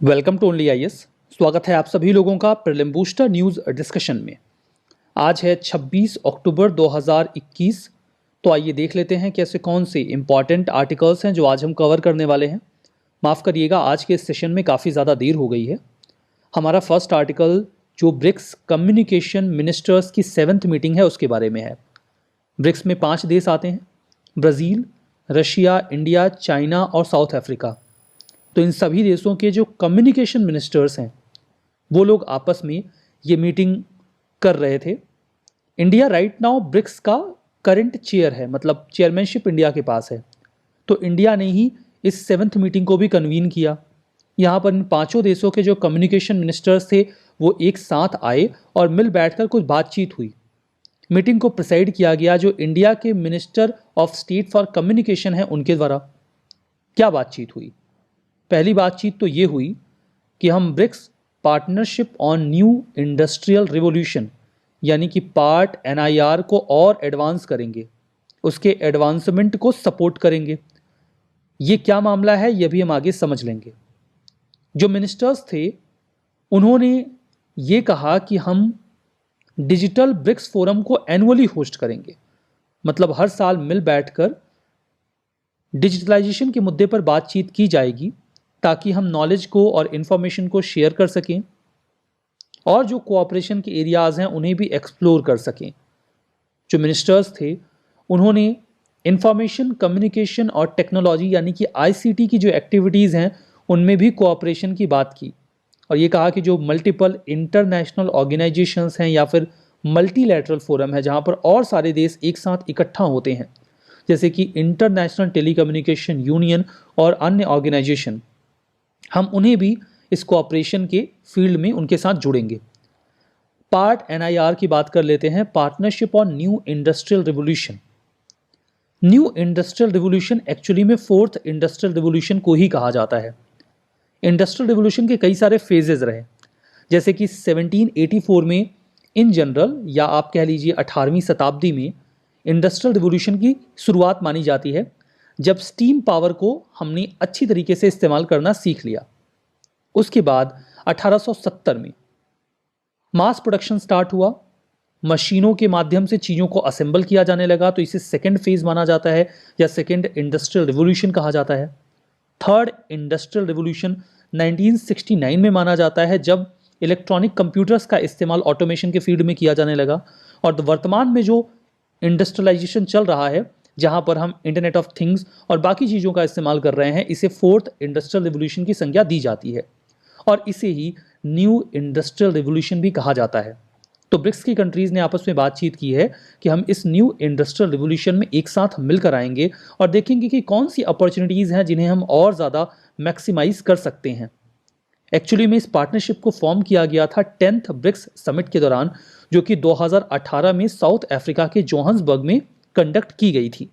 Welcome to only IAS. स्वागत है आप सभी लोगों का प्रीलिम बूस्टर न्यूज़ डिस्कशन में। आज है 26 अक्टूबर 2021। तो आइए देख लेते हैं कि ऐसे कौन से इंपॉर्टेंट आर्टिकल्स हैं जो आज हम कवर करने वाले हैं। माफ़ करिएगा, आज के इस सेशन में काफ़ी ज़्यादा देर हो गई है। हमारा फर्स्ट आर्टिकल जो ब्रिक्स कम्युनिकेशन मिनिस्टर्स की 7th मीटिंग है उसके बारे में है। ब्रिक्स में 5 देश आते हैं: ब्राज़ील, रशिया, इंडिया, चाइना और साउथ अफ्रीका। तो इन सभी देशों के जो कम्युनिकेशन मिनिस्टर्स हैं वो लोग आपस में ये मीटिंग कर रहे थे। इंडिया राइट नाउ ब्रिक्स का करंट चेयर है, मतलब चेयरमैनशिप इंडिया के पास है। तो इंडिया ने ही इस 7th मीटिंग को भी कन्वीन किया। यहाँ पर इन पांचों देशों के जो कम्युनिकेशन मिनिस्टर्स थे वो एक साथ आए और मिल बैठकर कुछ बातचीत हुई। मीटिंग को प्रिसाइड किया गया जो इंडिया के minister of state for communication है उनके द्वारा। क्या बातचीत हुई? पहली बातचीत तो ये हुई कि हम BRICS partnership on new industrial revolution यानी कि पार्ट NIR को और एडवांस करेंगे, उसके एडवांसमेंट को सपोर्ट करेंगे। ये क्या मामला है ये भी हम आगे समझ लेंगे। जो मिनिस्टर्स थे उन्होंने ये कहा कि हम डिजिटल ब्रिक्स फोरम को एनुअली होस्ट करेंगे, मतलब हर साल मिल बैठकर डिजिटलाइजेशन के मुद्दे पर बातचीत की जाएगी ताकि हम नॉलेज को और इन्फॉर्मेशन को शेयर कर सकें और जो कोऑपरेशन के एरियाज़ हैं उन्हें भी एक्सप्लोर कर सकें। जो मिनिस्टर्स थे उन्होंने इंफॉर्मेशन कम्युनिकेशन और टेक्नोलॉजी यानी कि ICT की जो एक्टिविटीज़ हैं उनमें भी कोऑपरेशन की बात की और ये कहा कि जो मल्टीपल इंटरनेशनल ऑर्गेनाइजेशंस हैं या फिर मल्टीलैटरल फोरम है जहाँ पर और सारे देश एक साथ इकट्ठा होते हैं, जैसे कि इंटरनेशनल टेलीकम्युनिकेशन यूनियन और अन्य ऑर्गेनाइजेशन, हम उन्हें भी इस कोऑपरेशन के फील्ड में उनके साथ जुड़ेंगे। पार्ट NIR की बात कर लेते हैं, partnership on new industrial revolution. New industrial revolution actually में 4th इंडस्ट्रियल रिवोल्यूशन को ही कहा जाता है। इंडस्ट्रियल रिवोल्यूशन के कई सारे फेजेस रहे, जैसे कि 1784 में इन जनरल, या आप कह लीजिए 18वीं शताब्दी में इंडस्ट्रियल रिवोल्यूशन की शुरुआत मानी जाती है, जब स्टीम पावर को हमने अच्छी तरीके से इस्तेमाल करना सीख लिया। उसके बाद 1870 में मास प्रोडक्शन स्टार्ट हुआ, मशीनों के माध्यम से चीज़ों को असेंबल किया जाने लगा, तो इसे सेकेंड फेज माना जाता है या सेकेंड इंडस्ट्रियल रिवोल्यूशन कहा जाता है। थर्ड इंडस्ट्रियल रिवोल्यूशन 1969 में माना जाता है, जब इलेक्ट्रॉनिक कंप्यूटर्स का इस्तेमाल ऑटोमेशन के फील्ड में किया जाने लगा। और वर्तमान में जो इंडस्ट्रियलाइजेशन चल रहा है जहां पर हम इंटरनेट ऑफ थिंग्स और बाकी चीज़ों का इस्तेमाल कर रहे हैं, इसे 4th इंडस्ट्रियल रिवोल्यूशन की संज्ञा दी जाती है और इसे ही न्यू इंडस्ट्रियल रिवोल्यूशन भी कहा जाता है। तो ब्रिक्स की कंट्रीज़ ने आपस में बातचीत की है कि हम इस न्यू इंडस्ट्रियल रिवोल्यूशन में एक साथ मिलकर आएंगे और देखेंगे कि कौन सी अपॉर्चुनिटीज़ हैं जिन्हें हम और ज़्यादा मैक्सिमाइज कर सकते हैं। एक्चुअली में इस पार्टनरशिप को फॉर्म किया गया था 10th ब्रिक्स समिट के दौरान, जो कि 2018 में साउथ अफ्रीका के जोहान्सबर्ग में कंडक्ट की गई थी।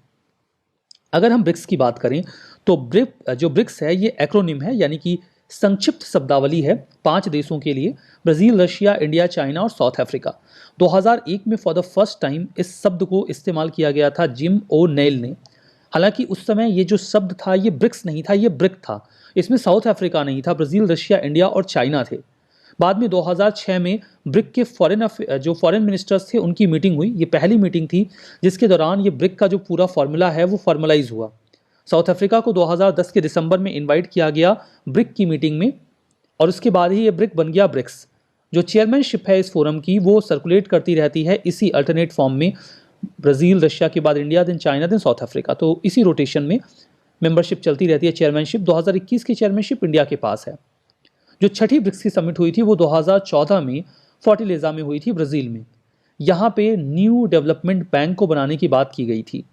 अगर हम ब्रिक्स की बात करें तो जो ब्रिक्स है ये एक्रोनिम है, यानी कि संक्षिप्त शब्दावली है 5 देशों के लिए: ब्राज़ील, रशिया, इंडिया, चाइना और साउथ अफ्रीका। 2001 में फॉर द फर्स्ट टाइम इस शब्द को इस्तेमाल किया गया था जिम ओ'नेल ने। हालांकि उस समय ये जो शब्द था ये ब्रिक्स नहीं था, ये ब्रिक था। इसमें साउथ अफ्रीका नहीं था, ब्राज़ील, रशिया, इंडिया और चाइना थे। बाद में 2006 में ब्रिक के फॉरेन मिनिस्टर्स थे उनकी मीटिंग हुई। ये पहली मीटिंग थी जिसके दौरान ये ब्रिक का जो पूरा फॉर्मूला है वो फॉर्मलाइज हुआ। साउथ अफ्रीका को 2010 के दिसंबर में इनवाइट किया गया ब्रिक की मीटिंग में और उसके बाद ही ये ब्रिक बन गया ब्रिक्स। जो चेयरमैनशिप है इस फोरम की वो सर्कुलेट करती रहती है इसी अल्टरनेट फॉर्म में, ब्राज़ील, रशिया के बाद India, then China, then South Africa. तो इसी रोटेशन में मेंबरशिप चलती रहती है। चेयरमैनशिप 2021 की चेयरमैनशिप इंडिया के पास है। जो छठी ब्रिक्स की समिट हुई थी वो 2014 में फोर्टिलेजा में हुई थी, ब्राज़ील में। यहाँ पे न्यू डेवलपमेंट बैंक को बनाने की बात की गई थी,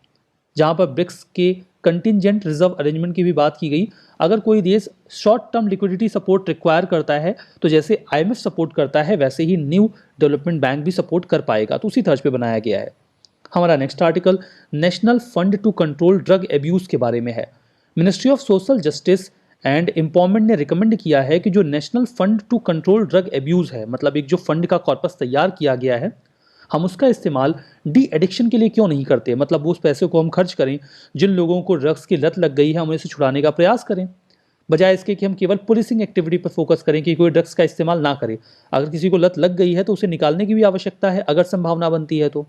जहाँ पर ब्रिक्स के कंटिजेंट रिजर्व अरेंजमेंट की भी बात की गई। अगर कोई देश short term liquidity support require करता है तो जैसे IMF सपोर्ट करता है वैसे ही न्यू डेवलपमेंट बैंक भी सपोर्ट कर पाएगा, तो उसी तर्ज पे बनाया गया है। हमारा next article national fund to control drug abuse के बारे में है। Ministry of social justice and empowerment ने रिकमेंड किया है कि जो national fund to control drug abuse है, मतलब एक जो फंड का कॉर्पस तैयार किया गया है, हम उसका इस्तेमाल डी एडिक्शन के लिए क्यों नहीं करते, मतलब उस पैसे को हम खर्च करें जिन लोगों को ड्रग्स की लत लग गई है, हम इसे छुड़ाने का प्रयास करें। बजाय इसके कि हम केवल पुलिसिंग एक्टिविटी पर फोकस करें कि कोई ड्रग्स का इस्तेमाल ना करे। अगर किसी को लत लग गई है तो उसे निकालने की भी आवश्यकता है अगर संभावना बनती है तो।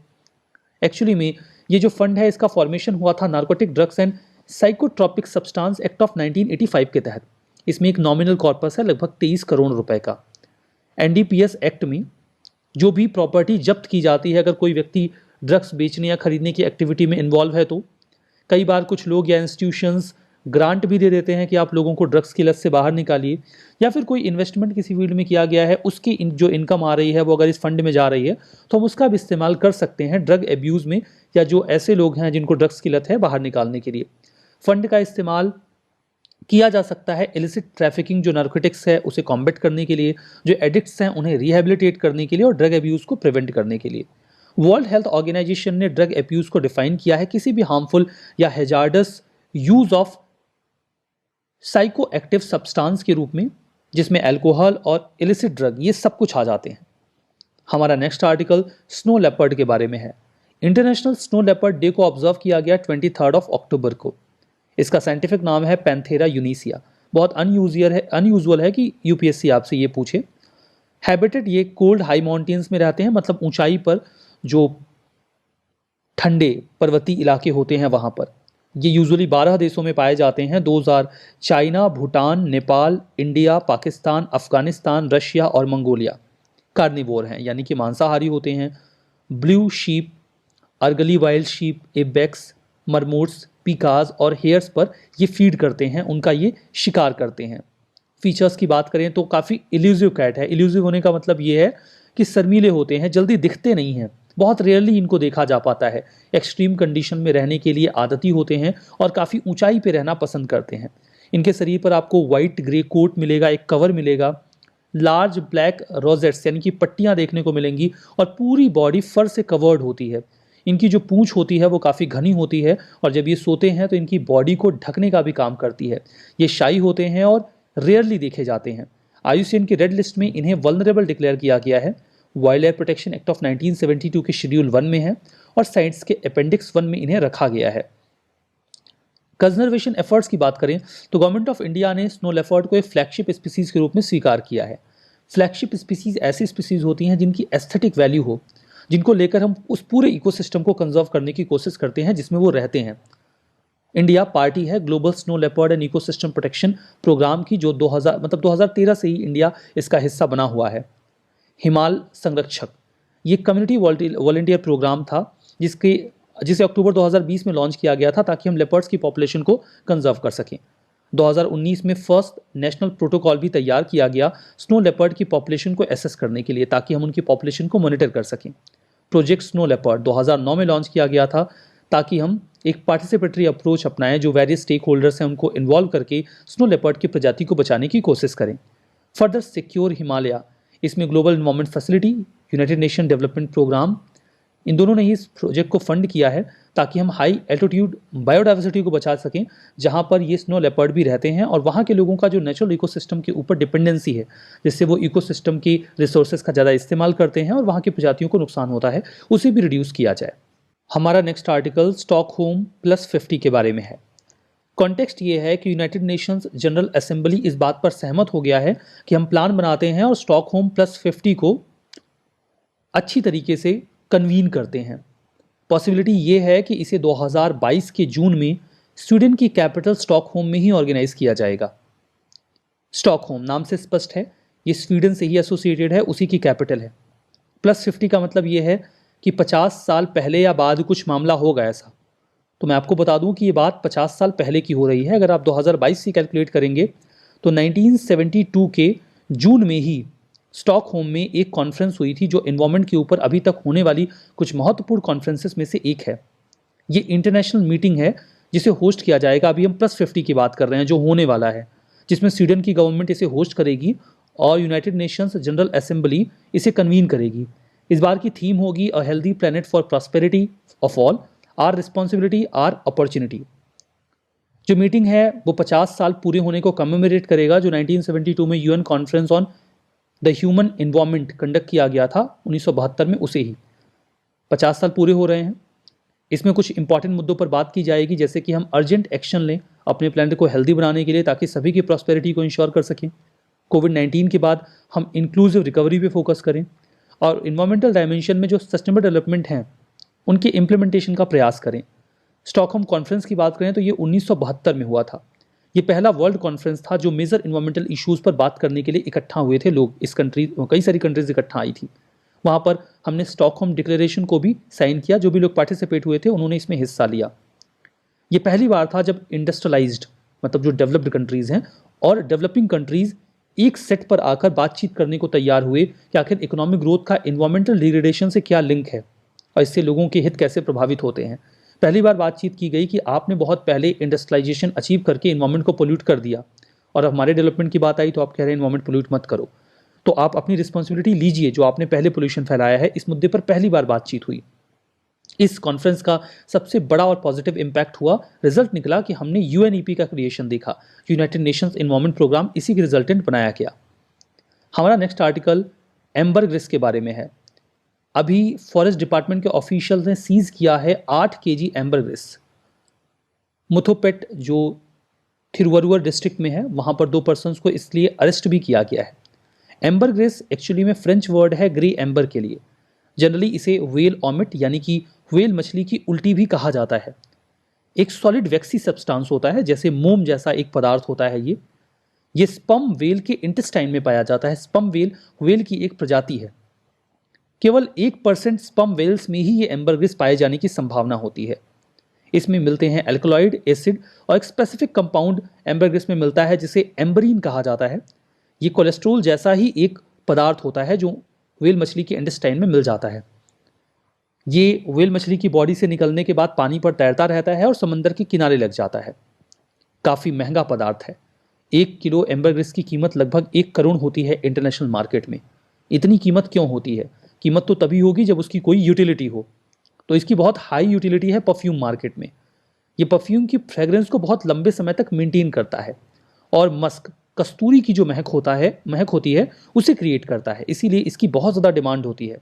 एक्चुअली में ये जो फंड है इसका फॉर्मेशन हुआ था narcotic drugs and psychotropic substance act of 1985 के तहत। इसमें एक नॉमिनल कॉर्पस है लगभग 23 करोड़ रुपए का। एनडीपीएस एक्ट में जो भी प्रॉपर्टी जब्त की जाती है अगर कोई व्यक्ति ड्रग्स बेचने या खरीदने की एक्टिविटी में इन्वॉल्व है तो कई बार कुछ लोग या इंस्टीट्यूशंस ग्रांट भी दे देते हैं कि आप लोगों को ड्रग्स की लत से बाहर निकालिए, या फिर कोई इन्वेस्टमेंट किसी फील्ड में किया गया है उसकी जो इनकम आ रही है वो अगर इस फंड में जा रही है तो हम उसका भी इस्तेमाल कर सकते हैं ड्रग एब्यूज़ में, या जो ऐसे लोग हैं जिनको ड्रग्स की लत है बाहर निकालने के लिए। फंड का इस्तेमाल किया जा सकता है इलिसिट ट्रैफिकिंग जो नार्कोटिक्स है उसे कॉम्बैट करने के लिए, जो एडिक्ट्स हैं उन्हें रिहेबिलिटेट करने के लिए और ड्रग एब्यूज़ को प्रिवेंट करने के लिए। वर्ल्ड हेल्थ ऑर्गेनाइजेशन ने ड्रग एब्यूज़ को डिफाइन किया है किसी भी हार्मफुल या hazards use of psycho active substance के रूप में, जिसमें अल्कोहल और इलिसिट ड्रग ये सब कुछ आ जाते हैं। हमारा नेक्स्ट आर्टिकल स्नो लेपर्ड के बारे में है। इंटरनेशनल स्नो लेपर्ड डे को ऑब्जर्व किया गया 23 अक्टूबर को। इसका साइंटिफिक नाम है पैंथेरा यूनिसिया। बहुत अनयूजुअल है कि यूपीएससी आपसे ये पूछे। हैबिटेट ये कोल्ड हाई माउंटेन्स में रहते हैं, मतलब ऊंचाई पर जो ठंडे पर्वतीय इलाके होते हैं वहाँ पर। ये यूजुअली 12 देशों में पाए जाते हैं। 2000 China, Bhutan, Nepal, India, Pakistan, Afghanistan, Russia और मंगोलिया। कार्निवोर हैं यानी कि मांसाहारी होते हैं। Blue sheep, argali wild sheep, ibex, marmots, pikas और हेयर्स पर ये फीड करते हैं, उनका ये शिकार करते हैं। फीचर्स की बात करें तो काफ़ी इल्यूजिव कैट है। इल्यूजिव होने का मतलब ये है कि शर्मीले होते हैं, जल्दी दिखते नहीं हैं, बहुत रेयरली इनको देखा जा पाता है। एक्सट्रीम कंडीशन में रहने के लिए आदती होते हैं और काफ़ी ऊंचाई पे रहना पसंद करते हैं। इनके शरीर पर आपको वाइट ग्रे कोट मिलेगा, एक कवर मिलेगा, लार्ज ब्लैक रोजेट्स यानी कि पट्टियाँ देखने को मिलेंगी और पूरी बॉडी फर से कवर्ड होती है। इनकी जो पूंछ होती है वो काफ़ी घनी होती है और जब ये सोते हैं तो इनकी बॉडी को ढकने का भी काम करती है। ये शाई होते हैं और रेयरली देखे जाते हैं। IUCN की रेड लिस्ट में इन्हें वल्नरेबल डिक्लेयर किया गया है। Wild life protection act of 1972 के शेड्यूल 1 में है और साइट्स के अपेंडिक्स 1 में इन्हें रखा गया है। कंजर्वेशन एफर्ट्स की बात करें तो गवर्नमेंट ऑफ इंडिया ने स्नो लेपर्ड को एक फ्लैगशिप स्पीसीज के रूप में स्वीकार किया है। फ्लैगशिप स्पीसीज ऐसी स्पीसीज होती हैं जिनकी एस्थेटिक वैल्यू हो, जिनको लेकर हम उस पूरे इकोसिस्टम को कंजर्व करने की कोशिश करते हैं जिसमें वो रहते हैं। इंडिया पार्टी है global snow leopard and ecosystem protection programme की, जो 2013 से ही इंडिया इसका हिस्सा बना हुआ है। हिमाल संरक्षक ये कम्युनिटी वॉलंटियर प्रोग्राम था जिसे अक्टूबर 2020 में लॉन्च किया गया था ताकि हम लेपर्ड्स की पॉपुलेशन को कंजर्व कर सकें। 2019 में फर्स्ट नेशनल प्रोटोकॉल भी तैयार किया गया स्नो लेपर्ड की पॉपुलेशन को एसेस करने के लिए ताकि हम उनकी पॉपुलेशन को मॉनिटर कर सकें। प्रोजेक्ट स्नो लेपर्ड 2009 में लॉन्च किया गया था ताकि हम एक पार्टिसिपेटरी अप्रोच अपनाएं, जो वेरियस स्टेक होल्डर्स हैं उनको इन्वॉल्व करके स्नो लेपर्ड की प्रजाति को बचाने की कोशिश करें। फर्दर सिक्योर हिमालय, इसमें global environment facility, united nation development programme, इन दोनों ने इस प्रोजेक्ट को फंड किया है ताकि हम हाई एल्टीट्यूड बायोडाइवर्सिटी को बचा सकें, जहां पर ये स्नो लेपर्ड भी रहते हैं और वहां के लोगों का जो नेचुरल इकोसिस्टम के ऊपर डिपेंडेंसी है, जिससे वो इकोसिस्टम की रिसोर्सेज का ज़्यादा इस्तेमाल करते हैं और वहां की प्रजातियों को नुकसान होता है, उसे भी रिड्यूस किया जाए। हमारा नेक्स्ट आर्टिकल स्टॉकहोम +50 के बारे में है। कॉन्टेक्स्ट ये है कि यूनाइटेड नेशंस जनरल असेंबली इस बात पर सहमत हो गया है कि हम प्लान बनाते हैं और स्टॉकहोम +50 को अच्छी तरीके से कन्वीन करते हैं। पॉसिबिलिटी ये है कि इसे 2022 के जून में स्वीडन की कैपिटल स्टॉकहोम में ही ऑर्गेनाइज किया जाएगा। स्टॉकहोम नाम से स्पष्ट है, ये स्वीडन से ही एसोसिएटेड है, उसी की कैपिटल है। +50 का मतलब ये है कि 50 साल पहले या बाद कुछ मामला होगा ऐसा। तो मैं आपको बता दूं कि ये बात 50 साल पहले की हो रही है। अगर आप 2022 से कैलकुलेट करेंगे तो 1972 के जून में ही स्टॉकहोम में एक कॉन्फ्रेंस हुई थी, जो एनवायरनमेंट के ऊपर अभी तक होने वाली कुछ महत्वपूर्ण कॉन्फ्रेंसेस में से एक है। ये इंटरनेशनल मीटिंग है जिसे होस्ट किया जाएगा। अभी हम +50 की बात कर रहे हैं जो होने वाला है, जिसमें स्वीडन की गवर्नमेंट इसे होस्ट करेगी और यूनाइटेड नेशंस जनरल असेंबली इसे कन्वीन करेगी। इस बार की थीम होगी a healthy planet for prosperity of all, our responsibility our opportunity. जो मीटिंग है वो 50 साल पूरे होने को कमेमोरेट करेगा, जो 1972 में UN conference on the human environment conduct किया गया था 1972 में, उसे ही 50 साल पूरे हो रहे हैं। इसमें कुछ इंपॉर्टेंट मुद्दों पर बात की जाएगी, जैसे कि हम अर्जेंट एक्शन लें अपने प्लानट को हेल्दी बनाने के लिए, ताकि सभी की प्रॉस्पेरिटी को इंश्योर कर सकें। कोविड-19 के बाद हम इंक्लूसिव रिकवरी पे फोकस करें और इन्वायरमेंटल डायमेंशन में जो सस्टेनेबल डेवलपमेंट हैं उनके इम्प्लीमेंटेशन का प्रयास करें। स्टॉकहोम कॉन्फ्रेंस की बात करें तो ये 1972 में हुआ था। ये पहला वर्ल्ड कॉन्फ्रेंस था जो मेजर इन्वायरमेंटल इश्यूज पर बात करने के लिए इकट्ठा हुए थे लोग। इस कंट्री, कई सारी कंट्रीज इकट्ठा आई थी। वहाँ पर हमने स्टॉकहोम डिक्लेरेशन को भी साइन किया। जो भी लोग पार्टिसिपेट हुए थे उन्होंने इसमें हिस्सा लिया। ये पहली बार था जब इंडस्ट्रियलाइज्ड, मतलब जो डेवलप्ड कंट्रीज हैं और डेवलपिंग कंट्रीज एक सेट पर आकर बातचीत करने को तैयार हुए कि आखिर इकोनॉमिक ग्रोथ का इन्वायरमेंटल डिग्रेडेशन से क्या लिंक है और इससे लोगों के हित कैसे प्रभावित होते हैं। पहली बार बातचीत की गई कि आपने बहुत पहले इंडस्ट्रियलाइजेशन अचीव करके इन्वायरमेंट को पोल्यूट कर दिया और हमारे डेवलपमेंट की बात आई तो आप कह रहे हैं इन्वायरमेंट पोल्यूट मत करो। तो आप अपनी रिस्पॉन्सिबिलिटी लीजिए, जो आपने पहले पोल्यूशन फैलाया है। इस मुद्दे पर पहली बार बातचीत हुई। इस कॉन्फ्रेंस का सबसे बड़ा और पॉजिटिव इम्पैक्ट हुआ, रिजल्ट निकला कि हमने यूएनईपी का क्रिएशन देखा, यूनाइटेड नेशंस एनवायरनमेंट प्रोग्राम, इसी के रिजल्टेंट बनाया गया। हमारा नेक्स्ट आर्टिकल एम्बरग्रिस के बारे में है। अभी फॉरेस्ट डिपार्टमेंट के ऑफिशियल ने सीज किया है 8 केजी एम्बरग्रिस। मुथोपेट जो थिरुवरुर डिस्ट्रिक्ट में है, वहां पर 2 पर्सन्स को इसलिए अरेस्ट भी किया गया है। एम्बरग्रिस एक्चुअली में फ्रेंच वर्ड है ग्रे एम्बर के लिए। जनरली इसे व्हेल ऑमिट यानी कि व्हेल मछली की उल्टी भी कहा जाता है। एक सॉलिड वैक्सी सब्सटेंस होता है, जैसे मोम जैसा एक पदार्थ होता है। ये स्पर्म व्हेल के इंटेस्टाइन में पाया जाता है। स्पर्म व्हेल की एक प्रजाति है। केवल 1% स्पर्म व्हेल्स में ही ये एम्बरग्रिस पाए जाने की संभावना होती है। इसमें मिलते हैं एल्कलॉइड, एसिड और एक स्पेसिफिक कंपाउंड एम्बरग्रिस में मिलता है जिसे एम्बरीन कहा जाता है। ये कोलेस्ट्रॉल जैसा ही एक पदार्थ होता है जो व्हेल मछली के इंटेस्टाइन में मिल जाता है। ये व्हेल मछली की बॉडी से निकलने के बाद पानी पर तैरता रहता है और समंदर के किनारे लग जाता है। काफ़ी महंगा पदार्थ है। 1 किलो एम्बरग्रिस की कीमत लगभग 1 करोड़ होती है इंटरनेशनल मार्केट में। इतनी कीमत क्यों होती है? कीमत तो तभी होगी जब उसकी कोई यूटिलिटी हो। तो इसकी बहुत हाई यूटिलिटी है परफ्यूम मार्केट में। ये परफ्यूम की फ्रेग्रेंस को बहुत लंबे समय तक मेंटेन करता है और मस्क, कस्तूरी की जो महक होती है उसे क्रिएट करता है। इसीलिए इसकी बहुत ज़्यादा डिमांड होती है।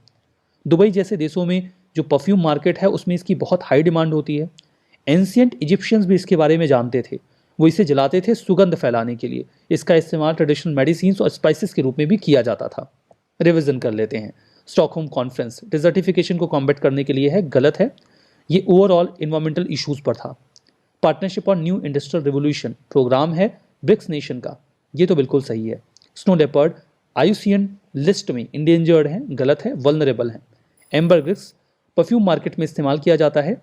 दुबई जैसे देशों में जो परफ्यूम मार्केट है उसमें इसकी बहुत हाई डिमांड होती है। एंशियंट इजिप्शियंस भी इसके बारे में जानते थे। वो इसे जलाते थे सुगंध फैलाने के लिए। इसका इस्तेमाल ट्रेडिशनल मेडिसिन और स्पाइसेस के रूप में भी किया जाता था। रिविजन कर लेते हैं। स्टॉकहोम कॉन्फ्रेंस डिजर्टिफिकेशन को कॉम्बैट करने के लिए है, गलत है। ये ओवरऑल इन्वायरमेंटल इश्यूज पर था। Partnership on new industrial revolution programme है ब्रिक्स नेशन का, ये तो बिल्कुल सही है। स्नो लेपर्ड आईयूसीएन लिस्ट में इंडेंजर्ड है, गलत है, वल्नरेबल है। एम्बरग्रिस परफ्यूम मार्केट में इस्तेमाल किया जाता है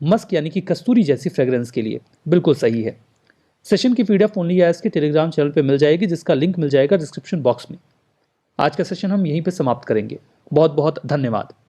मस्क यानी कि कस्तूरी जैसी फ्रेग्रेंस के लिए, बिल्कुल सही है। सेशन की पीडीएफ ओनली एज के टेलीग्राम चैनल पे मिल जाएगी, जिसका लिंक मिल जाएगा डिस्क्रिप्शन बॉक्स में। आज का सेशन हम यहीं पे समाप्त करेंगे। बहुत बहुत धन्यवाद।